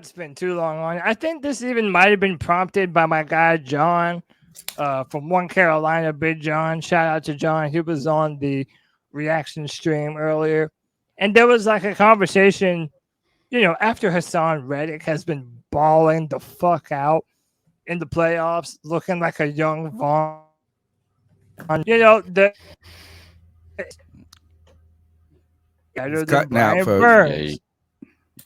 not spend too long on it. I think this even might have been prompted by my guy John, from One Carolina, Big John. Shout out to John. He was on the reaction stream earlier, and there was like a conversation, after Hassan Reddick has been balling the fuck out in the playoffs, looking like a young Vaughn. The It's cutting out, folks. Burns.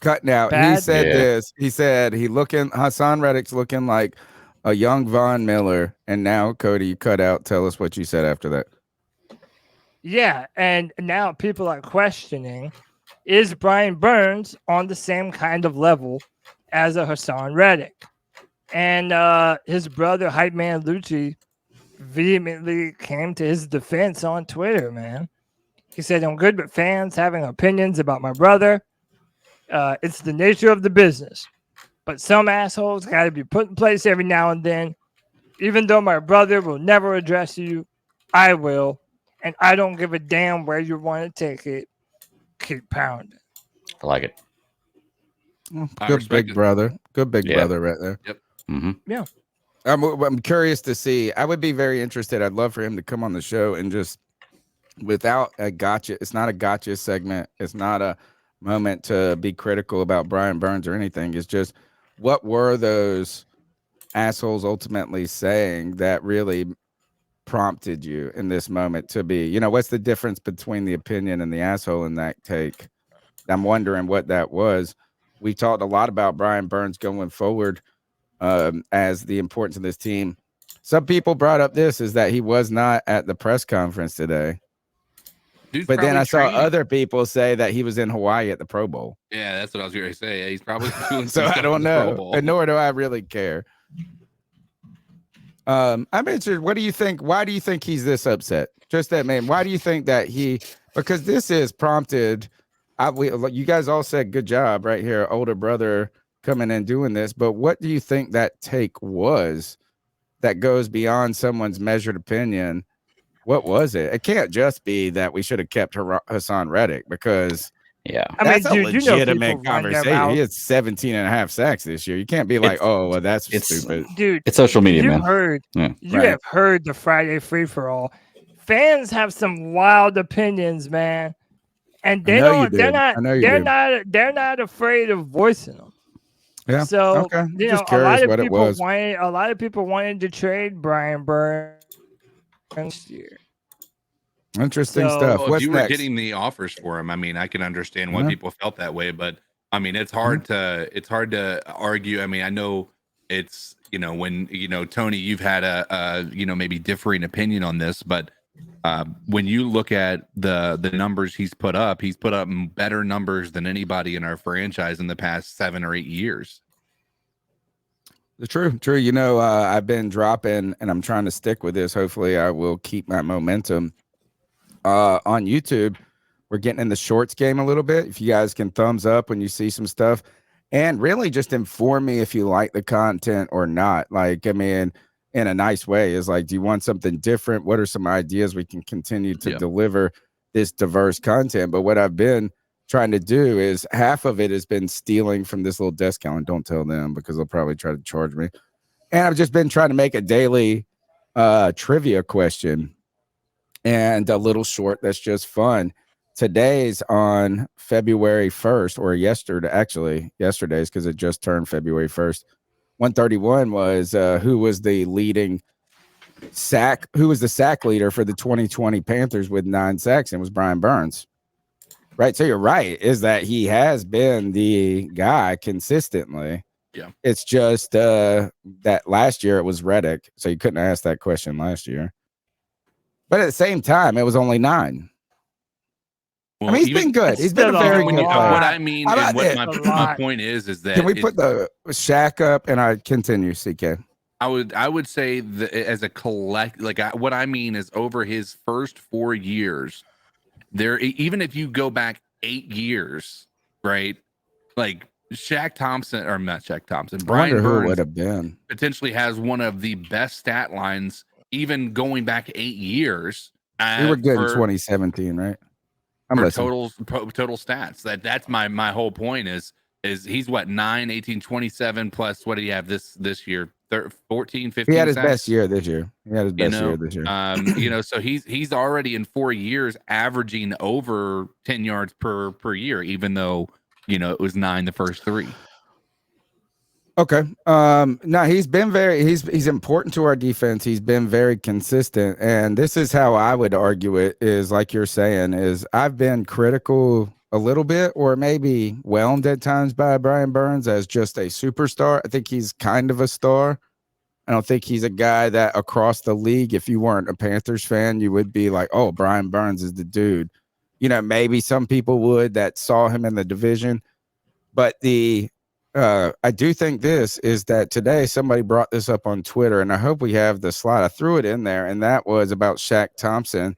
Cutting out. He said this. He said Hassan Reddick's looking like a young Von Miller. And now, Cody, you cut out. Tell us what you said after that. Yeah, and now people are questioning, is Brian Burns on the same kind of level as a Hassan Reddick? And his brother, Hype Man Lucci, vehemently came to his defense on Twitter, man. He said, I'm good with fans having opinions about my brother. It's the nature of the business. But some assholes got to be put in place every now and then. Even though my brother will never address you, I will. And I don't give a damn where you want to take it. Keep pounding. I like it. Good big brother. Good big brother right there. Yep. Mm-hmm. Yeah. I'm curious to see. I would be very interested. I'd love for him to come on the show and just without a gotcha. It's not a gotcha segment. It's not a moment to be critical about Brian Burns or anything. It's just, what were those assholes ultimately saying that really prompted you in this moment to be, what's the difference between the opinion and the asshole in that take? I'm wondering what that was. We talked a lot about Brian Burns going forward as the importance of this team. Some people brought up this is that he was not at the press conference today. Dude's but then I saw training. other people say that he was in Hawaii at the Pro Bowl. Yeah, that's what I was going to say. Yeah, he's probably doing So I don't know, and nor do I really care. I'm interested. What do you think? Why do you think he's this upset? Just that, man. Why do you think that because this is prompted. You guys all said good job right here. Older brother coming and doing this. But what do you think that take was that goes beyond someone's measured opinion? What was it? It can't just be that we should have kept Hassan Reddick because that's a legitimate conversation. He had 17 and a half sacks this year. You can't be like, that's stupid. Dude, it's social media, man. You have heard the Friday free-for-all. Fans have some wild opinions, man. And they're not afraid of voicing them. Yeah. So okay. Just curious what it was. A lot of people wanted to trade Brian Burns next year. Interesting stuff. Well, What's if you were next? getting the offers for him, I mean, I can understand why people felt that way, but I mean, it's hard to argue. I mean, I know it's, when, Tony, you've had a maybe differing opinion on this, but when you look at the numbers he's put up better numbers than anybody in our franchise in the past 7 or 8 years. True. I've been dropping, and I'm trying to stick with this. Hopefully, I will keep my momentum. On YouTube, we're getting in the shorts game a little bit. If you guys can thumbs up when you see some stuff, and really just inform me if you like the content or not. Like, I mean, in a nice way, is like, do you want something different? What are some ideas we can continue to deliver this diverse content? But what I've been trying to do is half of it has been stealing from this little desk count. Don't tell them because they'll probably try to charge me. And I've just been trying to make a daily trivia question and a little short that's just fun. Today's on February 1st, or yesterday's because it just turned February 1st. 131 was who was the sack leader for the 2020 Panthers with 9 sacks, and it was Brian Burns. Right. So you're right, is that he has been the guy consistently. Yeah. It's just that last year it was Reddick. So you couldn't ask that question last year. But at the same time, it was only 9. Well, I mean, he's been good. He's been a very good player. What I mean, and what my point is that can we put the Shaq up and I continue, CK? I would say that as a collect, what I mean is over his first 4 years, there, even if you go back 8 years, right? Like Shaq Thompson, or not Shaq Thompson, Brian Burns would have been potentially has one of the best stat lines, even going back 8 years. We were good in 2017, right? For total stats. That's my whole point is he's what 9, 18, 27 plus what do you have this year? 14, 15 He had his sacks? best year this year. So he's already in 4 years averaging over 10 yards per year, even though, it was 9 the first 3. Okay. No, he's been he's important to our defense. He's been very consistent. And this is how I would argue it is like you're saying is I've been critical a little bit or maybe whelmed at times by Brian Burns as just a superstar. I think he's kind of a star. I don't think he's a guy that across the league, if you weren't a Panthers fan, you would be like, oh, Brian Burns is the dude. Maybe some people would that saw him in the division. But I do think this is that today somebody brought this up on Twitter, and I hope we have the slide. I threw it in there, and that was about Shaq Thompson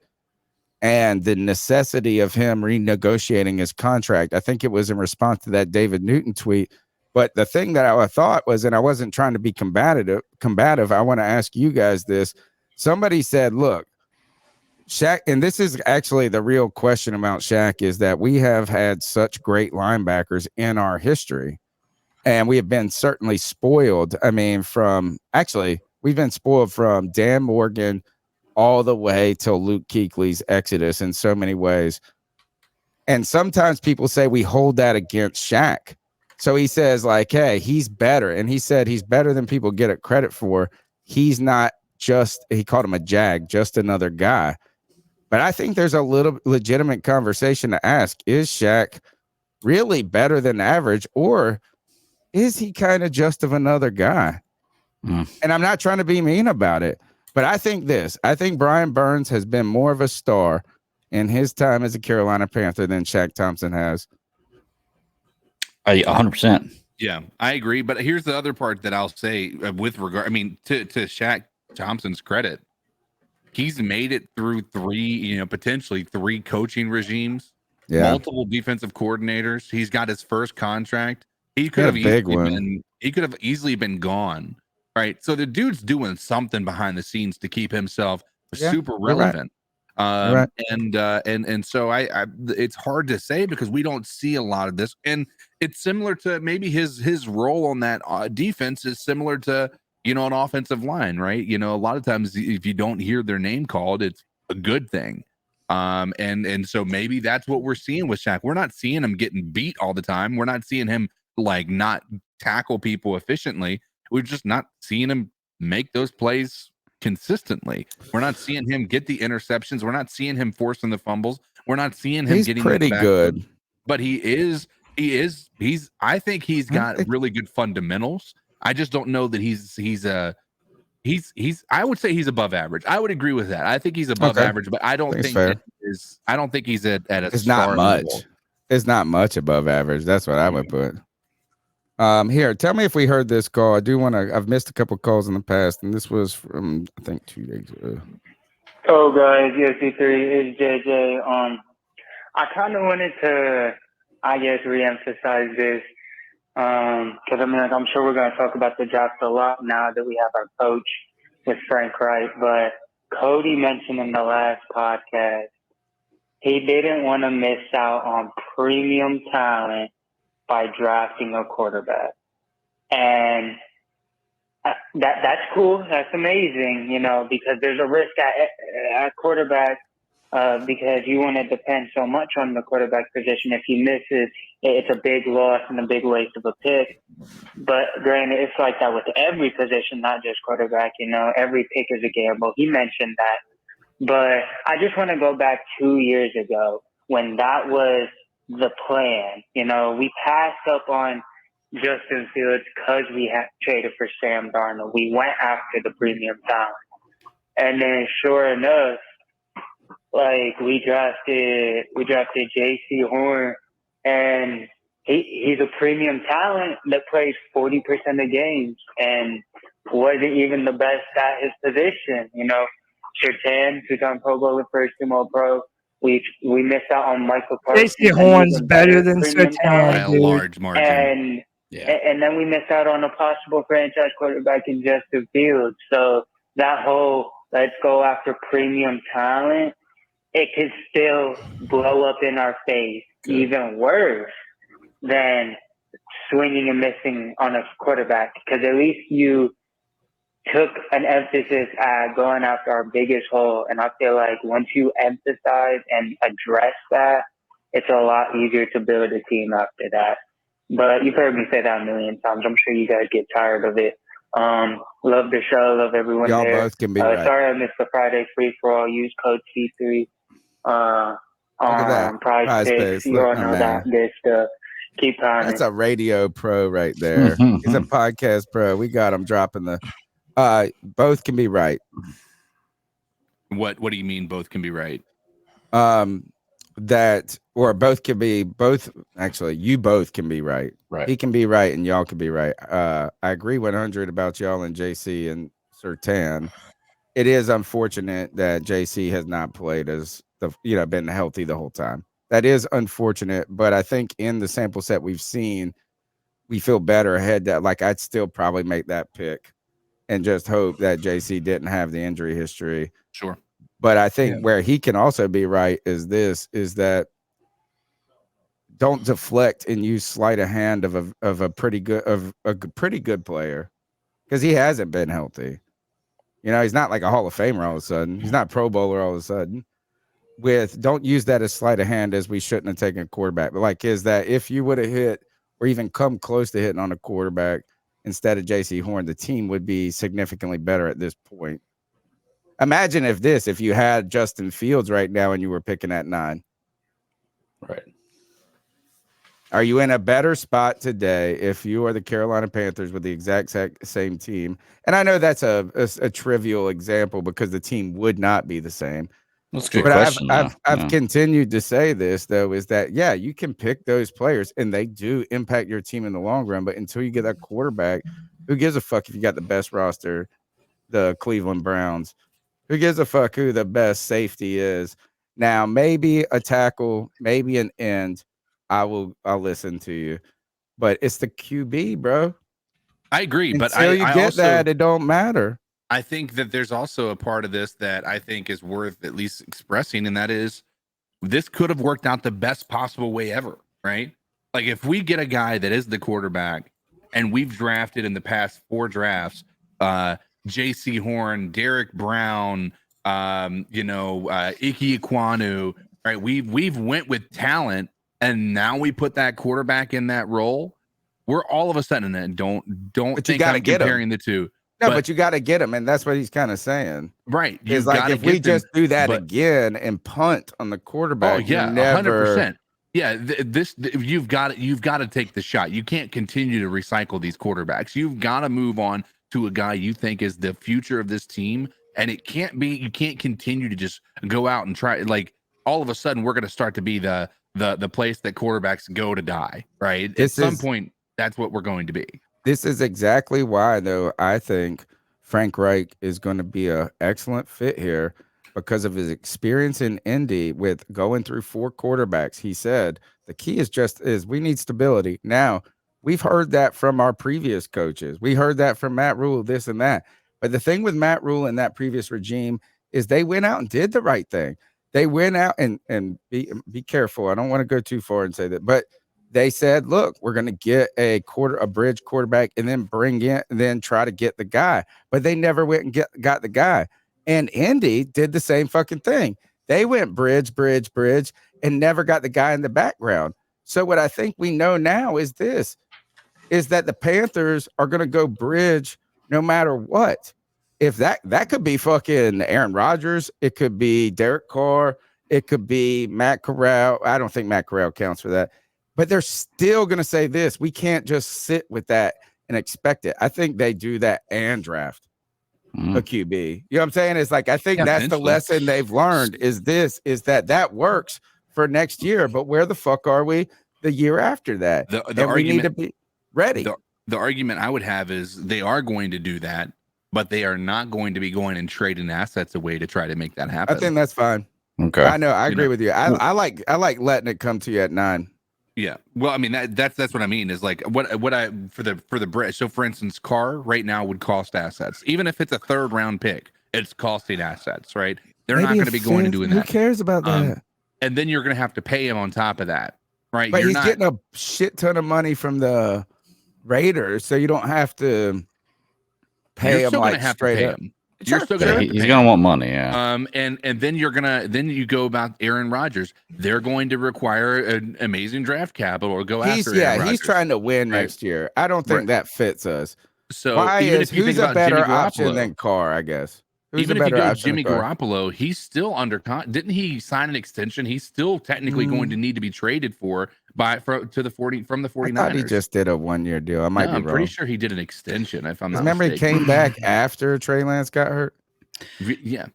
and the necessity of him renegotiating his contract. I think it was in response to that David Newton tweet. But the thing that I thought was, and I wasn't trying to be combative, I want to ask you guys this. Somebody said, look, Shaq, and this is actually the real question about Shaq, is that we have had such great linebackers in our history. And we have been certainly spoiled. I mean, we've been spoiled from Dan Morgan all the way till Luke Kuechly's exodus in so many ways. And sometimes people say we hold that against Shaq. So he says like, hey, he's better. And he said he's better than people get it credit for. He's not he called him a jag, just another guy. But I think there's a little legitimate conversation to ask. Is Shaq really better than average, or is he kind of just of another guy? And I'm not trying to be mean about it, but I think Brian Burns has been more of a star in his time as a Carolina Panther than Shaq Thompson has. 100%. Yeah, I agree. But here's the other part that I'll say with regard, to Shaq Thompson's credit, he's made it through potentially 3 coaching regimes, multiple defensive coordinators. He's got his first contract. He could have easily been gone, right? So the dude's doing something behind the scenes to keep himself super relevant. Right. And so it's hard to say because we don't see a lot of this, and it's similar to maybe his role on that defense is similar to an offensive line, right? A lot of times if you don't hear their name called, it's a good thing. And so maybe that's what we're seeing with Shaq. We're not seeing him getting beat all the time. We're not seeing him not tackle people efficiently. We're just not seeing him make those plays consistently. We're not seeing him get the interceptions. We're not seeing him forcing the fumbles. We're not seeing him getting pretty good. But I think he's got really good fundamentals. I just don't know that he's I would say he's above average. I would agree with that. I think he's above average, but I don't think he's at a it's not much level. It's not much above average. That's what I would put. Here, tell me if we heard this call. I've missed a couple calls in the past, and this was from, I think, 2 days ago. Oh, guys, C3, it's JJ. I kind of wanted to, reemphasize this, because I'm sure we're going to talk about the draft a lot now that we have our coach with Frank Wright, but Cody mentioned in the last podcast, he didn't want to miss out on premium talent by drafting a quarterback. And that's cool. That's amazing, because there's a risk at quarterback because you want to depend so much on the quarterback position. If he misses, it's a big loss and a big waste of a pick. But granted, it's like that with every position, not just quarterback. Every pick is a gamble. He mentioned that. But I just want to go back 2 years ago when that was the plan. We passed up on Justin Fields because we had traded for Sam Darnold. We went after the premium talent. And then sure enough, we drafted J.C. Horn, and he's a premium talent that plays 40% of games and wasn't even the best at his position. Surtain, 2-time Pro Bowler, first team All-Pro. We missed out on Michael Parsons. J.C. Horn's better than Surtain by a large margin. And then we missed out on a possible franchise quarterback in Justin Fields. So that whole let's go after premium talent, it could still blow up in our face even worse than swinging and missing on a quarterback, because at least you took an emphasis at going after our biggest hole. And I feel like once you emphasize and address that, it's a lot easier to build a team after that. But you've heard me say that a million times. I'm sure you guys get tired of it. Love the show. Love everyone Y'all there. both can be right. Sorry I missed the Friday free for all. Use code C3 on PrizePicks. You all know that. Just keep on. That's a radio pro right there. He's a podcast pro. We got him dropping the. Both can be right. What do you mean both can be right? That or both can be both. Actually, you both can be right. Right. He can be right, and y'all can be right. I agree 100 about y'all and JC and Sertan. It is unfortunate that JC has not played as been healthy the whole time. That is unfortunate, but I think in the sample set we've seen, we feel better ahead. That like I'd still probably make that pick, and just hope that JC didn't have the injury history. Sure. But I think where he can also be right is that don't deflect and use sleight of hand of a pretty good player, because he hasn't been healthy. He's not like a Hall of Famer all of a sudden. He's not Pro Bowler all of a sudden. Don't use that as sleight of hand, as we shouldn't have taken a quarterback. But is that if you would have hit or even come close to hitting on a quarterback instead of JC Horn, the team would be significantly better at this point. Imagine if you had Justin Fields right now and you were picking at 9. Right. Are you in a better spot today if you are the Carolina Panthers with the exact same team? And I know that's a trivial example because the team would not be the same. That's a good but question. I've continued to say this, though, is that, you can pick those players and they do impact your team in the long run. But until you get that quarterback, who gives a fuck if you got the best roster, the Cleveland Browns? Who gives a fuck who the best safety is? Now, maybe a tackle, maybe an end. I'll listen to you. But it's the QB, bro. I agree. Until but I get also, that, it don't matter. I think that there's also a part of this that I think is worth at least expressing, and that is this could have worked out the best possible way ever, right? Like if we get a guy that is the quarterback, and we've drafted in the past 4 drafts, JC Horn, Derek Brown, Ike Ekwonu, right? We've went with talent, and now we put that quarterback in that role. We're all of a sudden, and don't think I'm comparing the two. No, but you got to get him, and that's what he's kind of saying. Right. It's like if we just do that again and punt on the quarterback, 100%. Yeah, you've got to take the shot. You can't continue to recycle these quarterbacks. You've got to move on to a guy you think is the future of this team, and you can't continue to just go out and try. Like all of a sudden, we're going to start to be the place that quarterbacks go to die. Right. At some point, that's what we're going to be. This is exactly why, though, I think Frank Reich is going to be an excellent fit here because of his experience in Indy with going through 4 quarterbacks. He said the key is we need stability. Now, we've heard that from our previous coaches. We heard that from Matt Rule, this and that. But the thing with Matt Rule and that previous regime is they went out and did the right thing. They went out and be careful. I don't want to go too far and say that, but they said, look, we're going to get a bridge quarterback and then try to get the guy. But they never went and got the guy. And Indy did the same fucking thing. They went bridge, and never got the guy in the background. So what I think we know now is that the Panthers are going to go bridge no matter what. If that could be fucking Aaron Rodgers, it could be Derek Carr, it could be Matt Corral. I don't think Matt Corral counts for that. But they're still going to say this. We can't just sit with that and expect it. I think they do that and draft a QB. You know what I'm saying? It's like, I think that's the lesson they've learned is that works for next year. But where the fuck are we the year after that? We need to be ready. The argument I would have is they are going to do that, but they are not going to be going and trading assets away to try to make that happen. I think that's fine. Okay. I know. I agree with you. I like letting it come to you at 9. Yeah. Well, I mean, that's what I mean is like what I for the bridge. So for instance, Carr right now would cost assets. Even if it's a 3rd round pick, it's costing assets, right? They're not going to be going and doing that. Who cares about that? And then you're going to have to pay him on top of that, right? But he's getting a shit ton of money from the Raiders, so you don't have to pay You're him still like gonna have to straight pay up. him. You're still Yeah, gonna have to he's pay gonna him. want money. Yeah. And then then you go about Aaron Rodgers. They're going to require an amazing draft capital or go after Aaron Rodgers. He's trying to win Right. next year. I don't think that fits us. So Why even is if you who's think a about better Jimmy option Garoppolo, than Carr? I guess. Who's even a if you better go option Jimmy than Carr? Garoppolo, he's still under didn't he sign an extension? He's still technically going to need to be traded to the 49ers. I thought he just did a 1-year deal. I might be I'm wrong. pretty sure he did an extension. If I'm not Remember, he mistaken. came back after Trey Lance got hurt. Yeah.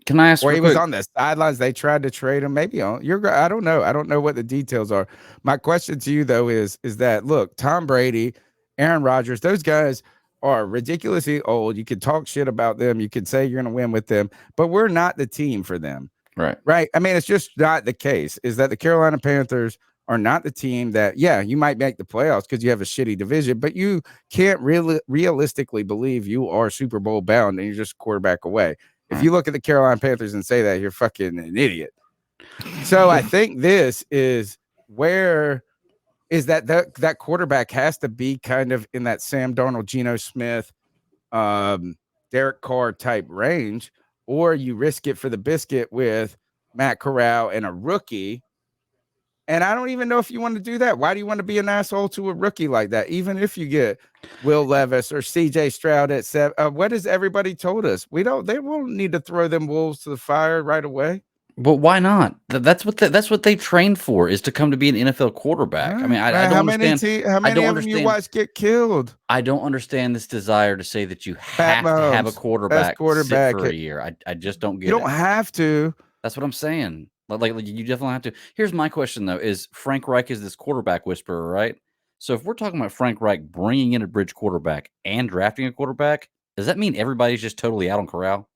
Can I ask? Or real he was quick? on the sidelines. They tried to trade him. Maybe on I don't know. I don't know what the details are. My question to you though is that look, Tom Brady, Aaron Rodgers, those guys are ridiculously old. You could talk shit about them. You could say you're going to win with them, but we're not the team for them. Right. Right. I mean, it's just not the case. Is that the Carolina Panthers are not the team that, yeah, you might make the playoffs because you have a shitty division, but you can't really realistically believe you are Super Bowl bound and you're just a quarterback away. If you look at the Carolina Panthers and say that, you're fucking an idiot. So I think this is where is that quarterback has to be kind of in that Sam Darnold, Geno Smith, Derek Carr type range, or you risk it for the biscuit with Matt Corral and a rookie. And I don't even know if you want to do that. Why do you want to be an asshole to a rookie like that? Even if you get Will Levis or CJ Stroud at 7, what has everybody told us? They won't need to throw them wolves to the fire right away. But why not? That's what they trained for, is to come to be an NFL quarterback. I mean, I don't understand. How many of them you watch get killed? I don't understand this desire to say that you have to have a quarterback sit for a year. I just don't get it. You don't have to. That's what I'm saying. Like you definitely have to. Here's my question though: is Frank Reich is this quarterback whisperer, right? So if we're talking about Frank Reich bringing in a bridge quarterback and drafting a quarterback, does that mean everybody's just totally out on Corral?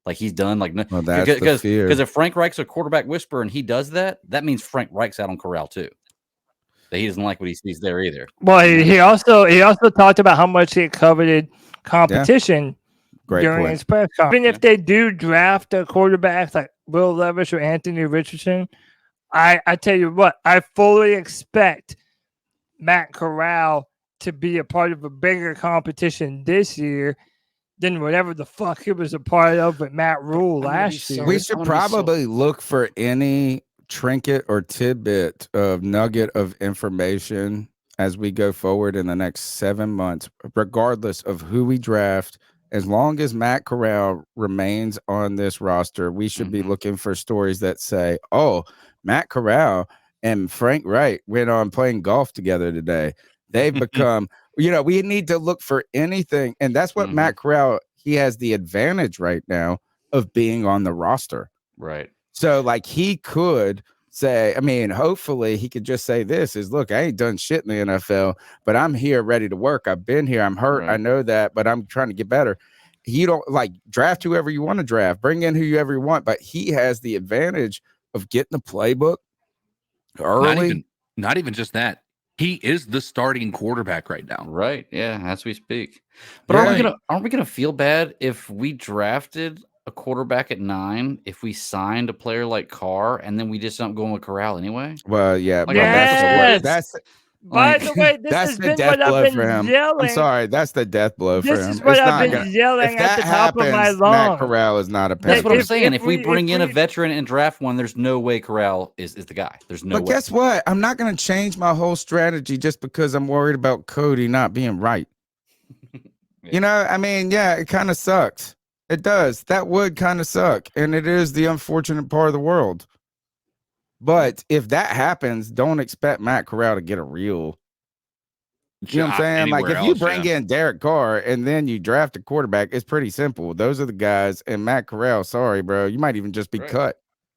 Like he's done? Like no, well, that's the fear. Because if Frank Reich's a quarterback whisperer and he does that, that means Frank Reich's out on Corral too. That he doesn't like what he sees there either. Well, he also talked about how much he coveted competition during his press conference. Even if they do draft a quarterback like Will Levis or Anthony Richardson, I tell you what, I fully expect Matt Corral to be a part of a bigger competition this year than whatever the fuck he was a part of with Matt Rule last year. We should probably look for any trinket or tidbit of nugget of information as we go forward in the next 7 months, regardless of who we draft. As long as Matt Corral remains on this roster, we should be looking for stories that say, oh, Matt Corral and Frank Reich went on playing golf together today. They've become, we need to look for anything. And that's what Matt Corral, he has the advantage right now of being on the roster. Right. So like he could say, I mean, hopefully he could just say this is, look, I ain't done shit in the NFL, but I'm here ready to work. I've been here. I'm hurt. Right. I know that, but I'm trying to get better. You don't like draft whoever you want to draft, bring in whoever you want, but he has the advantage of getting the playbook early. Not even just that. He is the starting quarterback right now. Right. Yeah, as we speak. But aren't we gonna feel bad if we drafted a quarterback at 9, if we signed a player like Carr and then we just don't go with Corral anyway? Well, yeah. Like, that's by the way, this has been what I've been yelling. I'm sorry, that's the death blow for him. This is what I've been yelling at the top of my lungs. Matt Corral is not a Panther. That's what I'm saying. If we bring in a veteran and draft one, there's no way Corral is the guy. There's no way. But guess what? I'm not going to change my whole strategy just because I'm worried about Cody not being right. I mean, yeah, it kind of sucks. It does. That would kind of suck. And it is the unfortunate part of the world. But if that happens, don't expect Matt Corral to get a real. You know what I'm saying? Like if you bring in Derek Carr and then you draft a quarterback, it's pretty simple. Those are the guys. And Matt Corral, sorry, bro, you might even just be cut.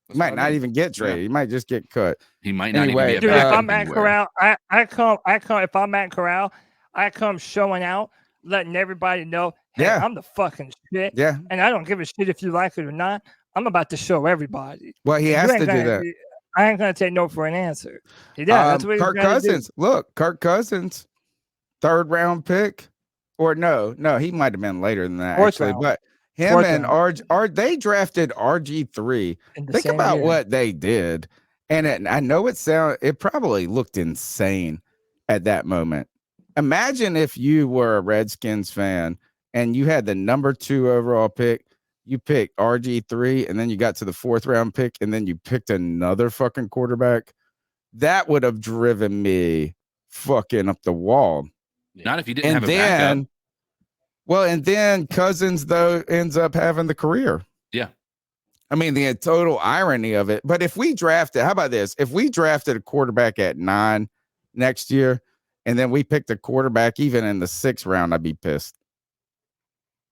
You might not even get traded. Yeah. You might just get cut. He might not even be a dude, if I'm Matt Corral, I come. If I'm Matt Corral, I come showing out, letting everybody know, hey, I'm the fucking shit. Yeah. And I don't give a shit if you like it or not. I'm about to show everybody. Well, he has to do that. I ain't gonna take no for an answer. That's what Kirk Cousins. Look, Kirk Cousins, 3rd round pick, or no, he might have been later than that. 4th round. But him and they drafted RG3. Think about what they did, and I know it probably looked insane at that moment. Imagine if you were a Redskins fan and you had the number 2 overall pick. You picked RG3, and then you got to the 4th round pick, and then you picked another fucking quarterback. That would have driven me fucking up the wall. Not if you didn't have a backup. Well, and then Cousins, though, ends up having the career. Yeah. I mean, the total irony of it. But if we drafted, how about this? If we drafted a quarterback at 9 next year, and then we picked a quarterback even in the 6th round, I'd be pissed.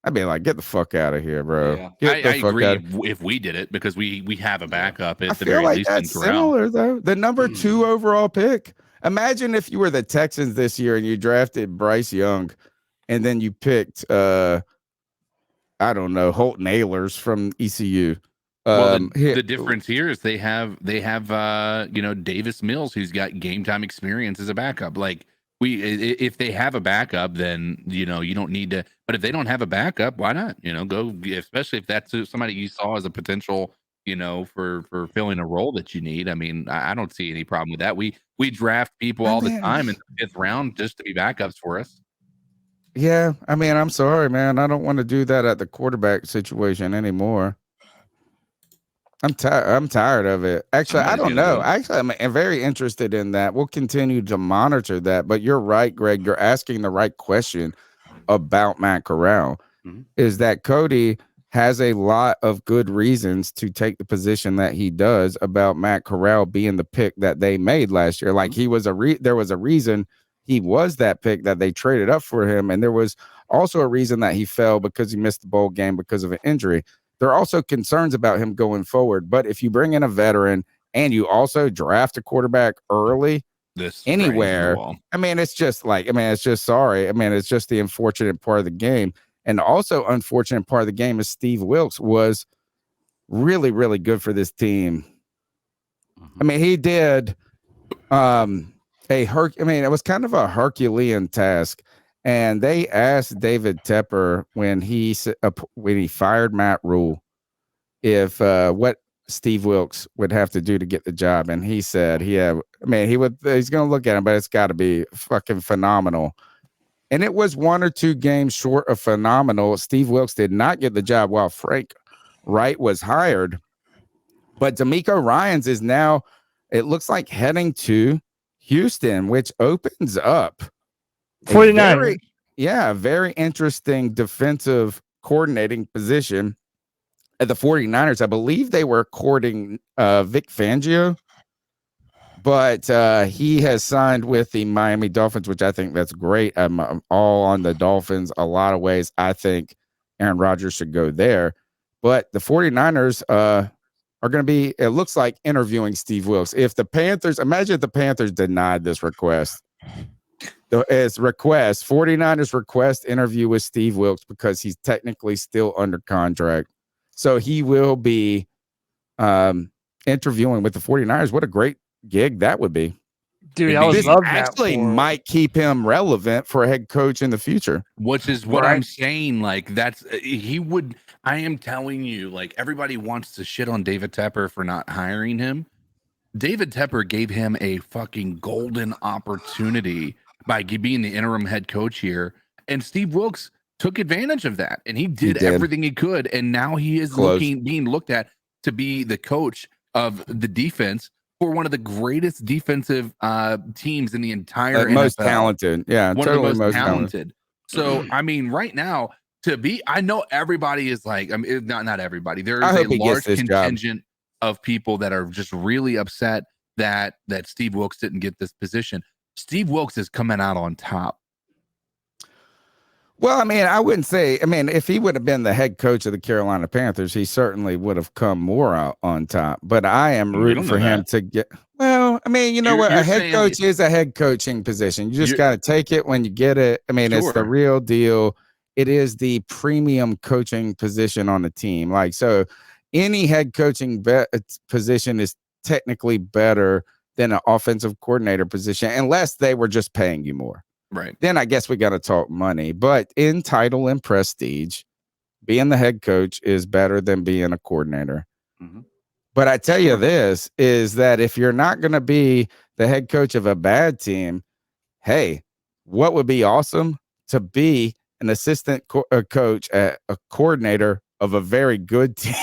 I'd be like, get the fuck out of here, bro. Yeah. I agree if we did it, because we have a backup at the very least. That's similar, though. The number 2 overall pick. Imagine if you were the Texans this year and you drafted Bryce Young, and then you picked, I don't know, Holton Ahlers from ECU. Well, the difference here is they have Davis Mills, who's got game time experience as a backup. Like, if they have a backup, then you don't need to. But if they don't have a backup, why not? Go, especially if that's somebody you saw as a potential, for filling a role that you need. I mean, I don't see any problem with that. We draft people all the time in the 5th round just to be backups for us. Yeah, I mean, I'm sorry, man. I don't want to do that at the quarterback situation anymore. I'm tired of it. Actually, I don't know. Actually, I'm very interested in that. We'll continue to monitor that. But you're right, Greg. You're asking the right question about Matt Corral. Mm-hmm. Is that Cody has a lot of good reasons to take the position that he does about Matt Corral being the pick that they made last year. Like, he was there was a reason he was that pick, that they traded up for him. And there was also a reason that he fell, because he missed the bowl game because of an injury. There are also concerns about him going forward. But if you bring in a veteran and you also draft a quarterback early anywhere, I mean, it's just sorry. I mean, it's just the unfortunate part of the game. And the also unfortunate part of the game is Steve Wilks was really, really good for this team. I mean, he did it was kind of a Herculean task. And they asked David Tepper when he fired Matt Rule if what Steve Wilks would have to do to get the job, and he said he's going to look at him, but it's got to be fucking phenomenal. And it was 1 or 2 games short of phenomenal. Steve Wilks did not get the job while Frank Wright was hired, but D'Amico Ryans is now, it looks like, heading to Houston, which opens up 49. Very interesting defensive coordinating position at the 49ers. I believe they were courting Vic Fangio, but he has signed with the Miami Dolphins, which I think that's great. I'm all on the Dolphins a lot of ways. I think Aaron Rodgers should go there, but the 49ers are going to be, it looks like, interviewing Steve Wilks. Imagine if the Panthers denied this request. 49ers request interview with Steve Wilks, because he's technically still under contract. So he will be interviewing with the 49ers. What a great gig that would be. Dude, I would love that. Actually might keep him relevant for a head coach in the future. Which is what I'm saying. Like, I am telling you, like, everybody wants to shit on David Tepper for not hiring him. David Tepper gave him a fucking golden opportunity by being the interim head coach here, and Steve Wilks took advantage of that, and he did everything he could, and now he is being looked at to be the coach of the defense for one of the greatest defensive teams in the entire NFL. Most talented, one of the most talented. So, I mean, right now, I know everybody is like, I mean, not everybody. There is a large contingent of people that are just really upset that Steve Wilks didn't get this position. Steve Wilks is coming out on top. Well, I mean, I wouldn't say, if he would have been the head coach of the Carolina Panthers, he certainly would have come more out on top. But I am rooting for him to get, well, I mean, you know what? A head coach is a head coaching position. You just got to take it when you get it. I mean, It's the real deal. It is the premium coaching position on the team. Like, so any head coaching position is technically better than an offensive coordinator position, unless they were just paying you more. Right. Then I guess we got to talk money. But in title and prestige, being the head coach is better than being a coordinator. Mm-hmm. But I tell you this, is that if you're not going to be the head coach of a bad team, hey, what would be awesome to be an assistant coach, a coordinator of a very good team.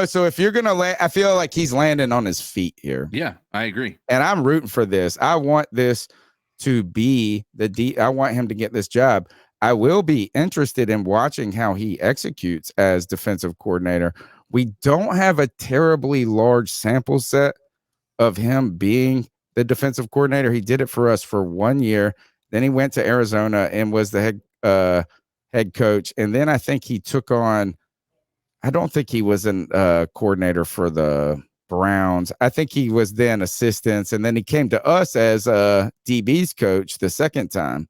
So if you're gonna land, I feel like he's landing on his feet here. Yeah, I agree. And I'm rooting for this. I want this to be I want him to get this job. I will be interested in watching how he executes as defensive coordinator. We don't have a terribly large sample set of him being the defensive coordinator. He did it for us for 1 year. Then he went to Arizona and was the head coach. And then I think he took on, I don't think he was a coordinator for the Browns. I think he was then assistants. And then he came to us as DB's coach the second time.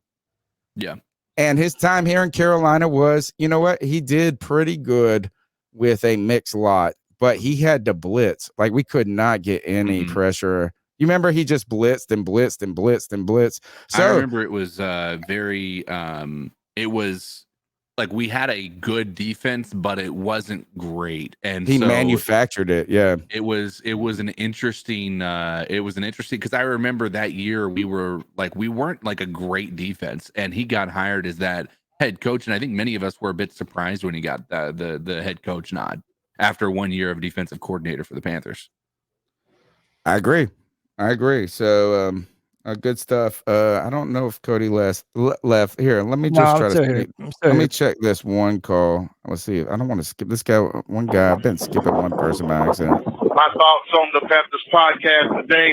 Yeah. And his time here in Carolina was, you know what? He did pretty good with a mixed lot, but he had to blitz. Like, we could not get any pressure. You remember he just blitzed and blitzed and blitzed and blitzed. So I remember it was it was like we had a good defense, but it wasn't great. And he manufactured it. Yeah. It was an interesting because I remember that year we weren't like a great defense, and he got hired as that head coach. And I think many of us were a bit surprised when he got the head coach nod after 1 year of defensive coordinator for the Panthers. I agree. So, good stuff. I don't know if Cody left here. Let me just let me check this one call. Let's see. I don't want to skip this guy. One guy. I've been skipping one person by accident. My thoughts on the Panthers podcast today.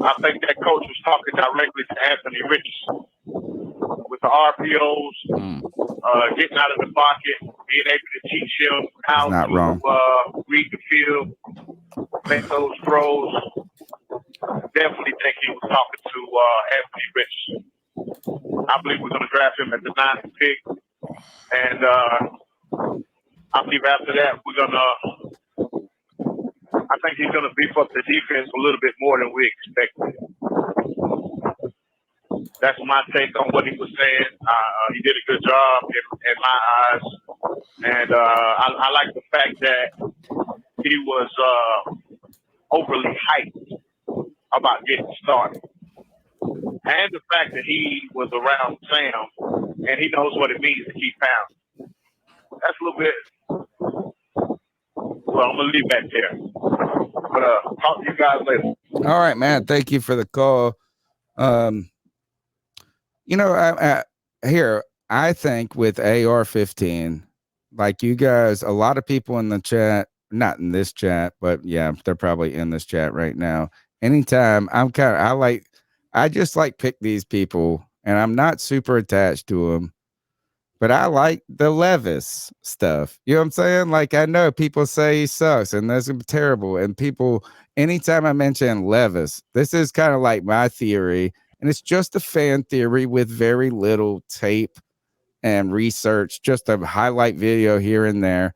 I think that coach was talking directly to Anthony Richardson with the RPOs, getting out of the pocket, being able to teach him how to read the field, make those throws. Definitely think he was talking to Anthony Richardson. I believe we're going to draft him at the 9th pick. And I believe after that, I think he's going to beef up the defense a little bit more than we expected. That's my take on what he was saying. He did a good job in my eyes. And I like the fact that he was overly hyped about getting started. And the fact that he was around Sam and he knows what it means to keep pounding. That's a little bit. Well, I'm going to leave that there. But talk to you guys later. All right, man. Thank you for the call. I think with AR-15, like you guys, a lot of people in the chat, not in this chat, but yeah, they're probably in this chat right now. Anytime I just pick these people, and I'm not super attached to them, but I like the Levis stuff. You know what I'm saying? Like, I know people say he sucks and that's terrible. And people, anytime I mention Levis, this is kind of like my theory, and it's just a fan theory with very little tape and research, just a highlight video here and there.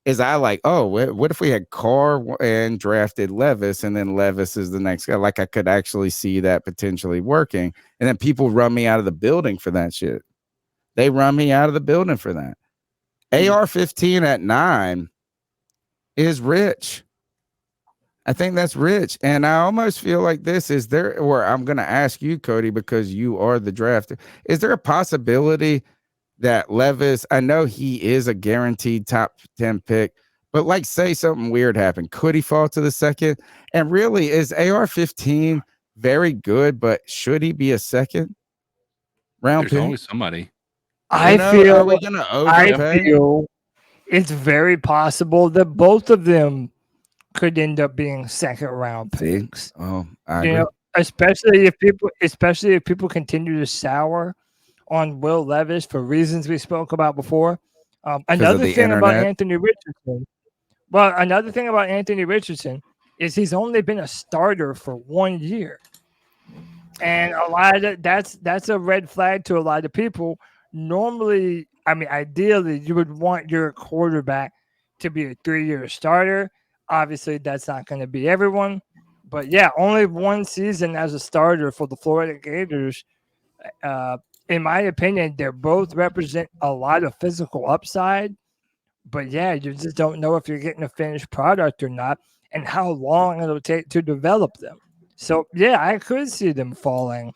Is I what if we had Carr and drafted Levis, and then Levis is the next guy? Like, I could actually see that potentially working. And then people run me out of the building for that shit. They run me out of the building for that. AR-15 at 9 is rich. I think that's rich. And I almost feel like this is there, or I'm going to ask you, Cody, because you are the drafter. Is there a possibility that Levis, I know he is a guaranteed top 10 pick, but say something weird happened, could he fall to the second? And really, is AR-15 very good, but should he be a second round pick? There's always somebody. I feel it's very possible that both of them could end up being second round picks. Oh, I agree. Especially if people continue to sour on Will Levis for reasons we spoke about before. Another thing about Anthony Richardson is he's only been a starter for 1 year. And a lot of that's a red flag to a lot of people. Normally, ideally, you would want your quarterback to be a 3-year starter. Obviously, that's not going to be everyone. But yeah, only one season as a starter for the Florida Gators. In my opinion, they both represent a lot of physical upside. But yeah, you just don't know if you're getting a finished product or not and how long it'll take to develop them. So yeah, I could see them falling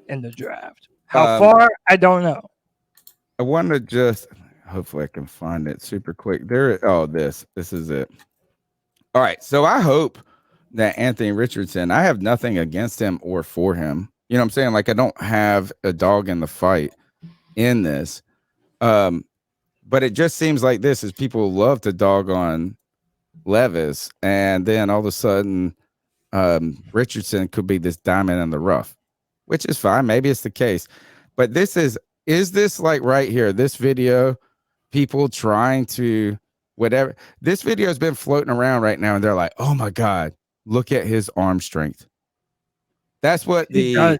in the draft. How Um, far? I don't know. I want to just hopefully I can find it super quick. This is it. All right. So I hope that Anthony Richardson, I have nothing against him or for him. You know what I'm saying? Like I don't have a dog in the fight in this. But it just seems like this is people love to dog on Levis, and then all of a sudden Richardson could be this diamond in the rough, which is fine. Maybe it's the case. But this is this like right here, this video, people trying to whatever. This video has been floating around right now, and they're like, oh my God, look at his arm strength. That's what okay.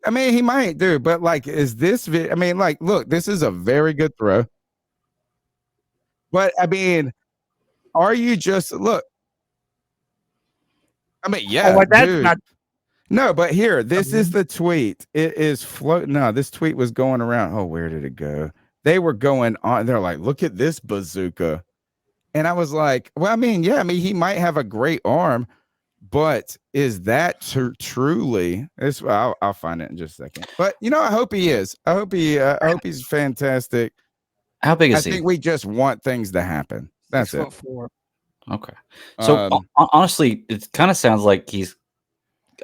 I mean, he might do, but like, is this? I mean, like, look, this is a very good throw. But I mean, are you just look? I mean, yeah, dude. No, but here, this is the tweet. It is floating. No, this tweet was going around. Oh, where did it go? They were going on. They're like, look at this bazooka. And I was like, well, I mean, yeah, I mean, he might have a great arm, but is that truly? I'll find it in just a second. But you know, I hope he is. I hope he's fantastic. How big is he? I think we just want things to happen. That's it. 6'4". Okay. So honestly, it kind of sounds like he's.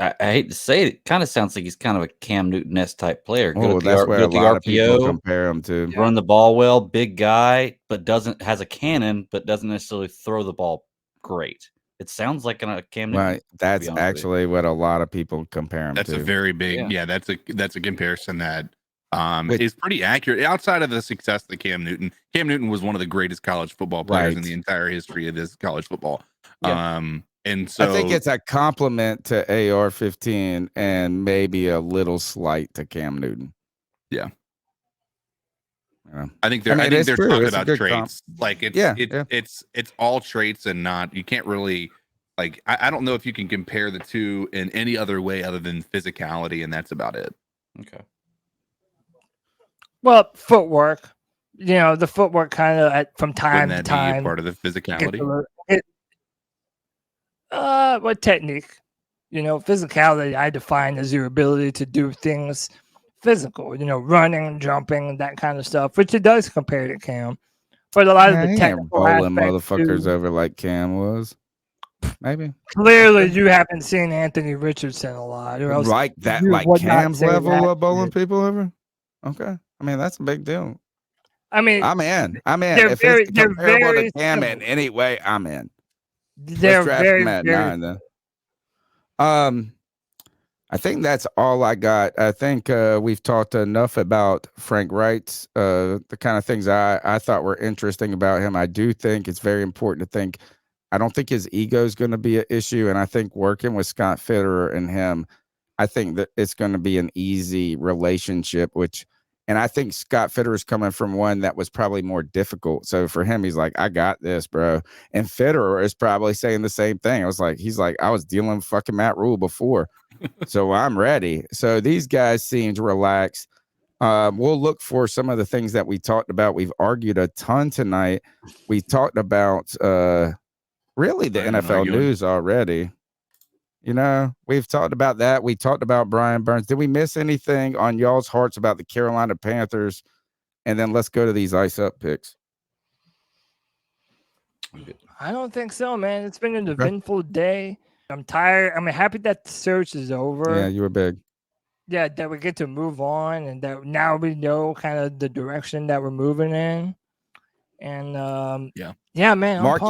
I hate to say it. Kind of sounds like he's kind of a Cam Newton-esque type player. That's where a lot of people compare him to. Run the ball well, big guy, but has a cannon, but doesn't necessarily throw the ball great. It sounds like a Cam Newton. Right. That's actually what a lot of people compare him to. That's a very big. Yeah, that's a comparison that is pretty accurate. Outside of the success of Cam Newton was one of the greatest college football players in the entire history of this college football. Yeah. And so I think it's a compliment to AR-15 and maybe a little slight to Cam Newton. Yeah. I think they're talking about traits. Like it's all traits and not, you can't really like, I don't know if you can compare the two in any other way other than physicality, and that's about it. Okay. Well, footwork, the footwork kind of from time to time. Part of the physicality. What technique? Physicality I define as your ability to do things physical, running, jumping, that kind of stuff, which it does compare to Cam. But a lot of the technical bowling motherfuckers over like Cam was. Maybe. Clearly, you haven't seen Anthony Richardson a lot. Or else like that, like Cam's level of bowling people over? Okay. I mean, that's a big deal. I mean, I'm in. If it's comparable to Cam in any way, I'm in. They're very, very. I think that's all I got. I think we've talked enough about Frank Wright's the kind of things I thought were interesting about him. I do think it's very important to think. I don't think his ego is going to be an issue, and I think working with Scott Fitterer and him, I think that it's going to be an easy relationship. And I think Scott Fitterer is coming from one that was probably more difficult. So for him, he's like, I got this, bro. And Fitterer is probably saying the same thing. He's like, I was dealing with fucking Matt Rule before, so I'm ready. So these guys seemed relaxed. We'll look for some of the things that we talked about. We've argued a ton tonight. We talked about really the NFL news already. We've talked about that. We talked about Brian Burns. Did we miss anything on y'all's hearts about the Carolina Panthers? And then let's go to these ice up picks. I don't think so, man. It's been an eventful day. I'm tired. I'm happy that the search is over. Yeah, you were big. Yeah, that we get to move on, and that now we know kind of the direction that we're moving in. And yeah, man. Mark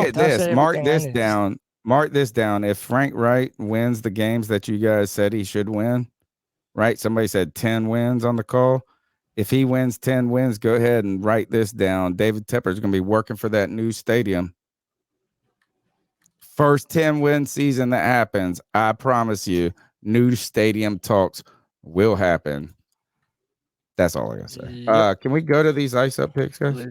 this down. If Frank Wright wins the games that you guys said he should win, right? Somebody said 10 wins on the call. If he wins 10 wins, go ahead and write this down. David Tepper is going to be working for that new stadium. First 10-win season that happens, I promise you, new stadium talks will happen. That's all I got to say. Yep. Can we go to these ice up picks, guys?